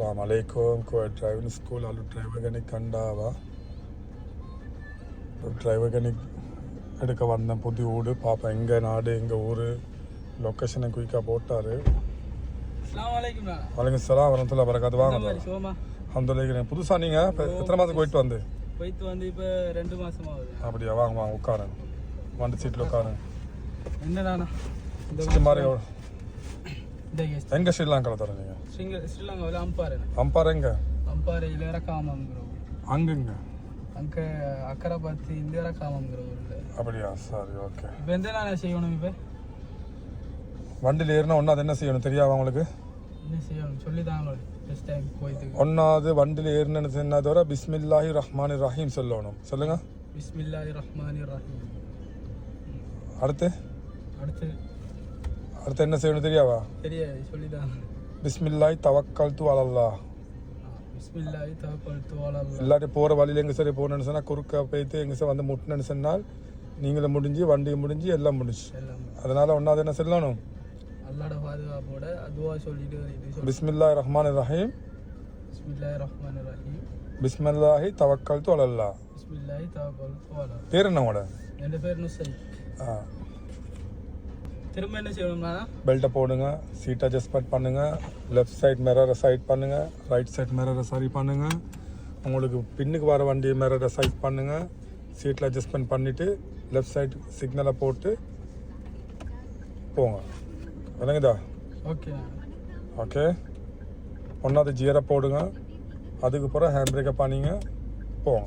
Assalamualaikum. Ko driving school alu driver kenik kandawa. Driver kenik எடுக்க வந்தேன் புது ஊடு பாப்பா எங்கே நாடு எங்கள் ஊர் லொக்கேஷனை குயிக்காக போட்டார். வலைக்கம் சலாம் வரமத்துல்லாஹி வரகாத்து. வாங்க அல்ஹம்துலில்லாஹ். புதுசாக நீங்கள் எத்தனை மாதத்துக்கு போயிட்டு வந்து இப்போ 2 மாதம் ஆகுது. அப்படியா? வாங்க வாங்க உட்காருங்க, வண்டி சீட்டில் உட்காருங்க. என்னண்ணா இந்த மாதிரி எங்கே ஸ்ரீலங்காவில் தரேன் நீங்கள்? ஸ்ரீலங்காவில் அம்பார் எங்கே? அம்பாறை இலரக்காமங்கிற அங்குங்க அங்கே அக்கறை பார்த்து இந்த இலரக்காமங்கிற ஊரில். அப்படியா? சரி, ஓகே. இப்போ எந்த நான் செய்யணும்? இப்போ வண்டியில் ஏறினா ஒன்றாவது என்ன செய்யணும் தெரியாதா உங்களுக்கு? என்ன செய்யணும் சொல்லி தாங்க. ஃபஸ்ட் டைம் போயிட்டு ஒன்றாவது வண்டியில் ஏறினு சொன்னதோட பிஸ்மில்லாஹி ரஹ்மானி ரஹீம் சொல்லணும். சொல்லுங்க. பிஸ்மில்லாஹி ரஹ்மானி ரஹீம். அடுத்து அடுத்து என்ன செய்யணும் தெரியாவா? தெரியாது, சொல்லி தாங்க. பிஸ்மில்லாஹி தவக்கல்து அலல்லாஹ். பிஸ்மில்லாஹி தவக்கல்து அலல்லாஹ். இல்லாட்டி போகிற வழியில் எங்கே சரி போகணுன்னு சொன்னால் குறுக்க போய்த்து எங்கே சார் வந்து முட்டினு சொன்னால் நீங்களும் முடிஞ்சு வண்டியும் முடிஞ்சு எல்லாம் முடிஞ்சு. அதனால் ஒன்றாவது என்ன சொல்லணும்? அல்லாஹ்வோட பாதுகாப்போட அதுவா சொல்லிட்டு பிஸ்மில்லாஹி ரஹ்மானி ரஹீம். பிஸ்மில்லாஹி ரஹ்மானி ரஹீம். பிஸ்மில்லாஹி தவக்கல்து அலல்லாஹ். பிஸ்மில்லாஹி தவக்கல்து அலல்லாஹ். பேர் என்ன உங்களோட? என் பேர் நுசை. திரும்ப என்ன செய்யணும்னா பெல்ட்டை போடுங்க, சீட் அட்ஜஸ்ட்மெண்ட் பண்ணுங்கள், லெஃப்ட் சைட் மிரரை சைட் பண்ணுங்கள், ரைட் சைட் மிரரை சரி பண்ணுங்கள், உங்களுக்கு பின்னுக்கு வர வண்டி மிரரை சைட் பண்ணுங்கள், சீட்டில் அட்ஜஸ்ட்மெண்ட் பண்ணிவிட்டு லெஃப்ட் சைட் சிக்னலை போட்டு போங்க. விளங்குதா? Okay okay. ஒன்றாவது ஜியரை போடுங்க, அதுக்கு பிறகு ஹேண்ட் பிரேக்கை பண்ணிங்க, போங்க.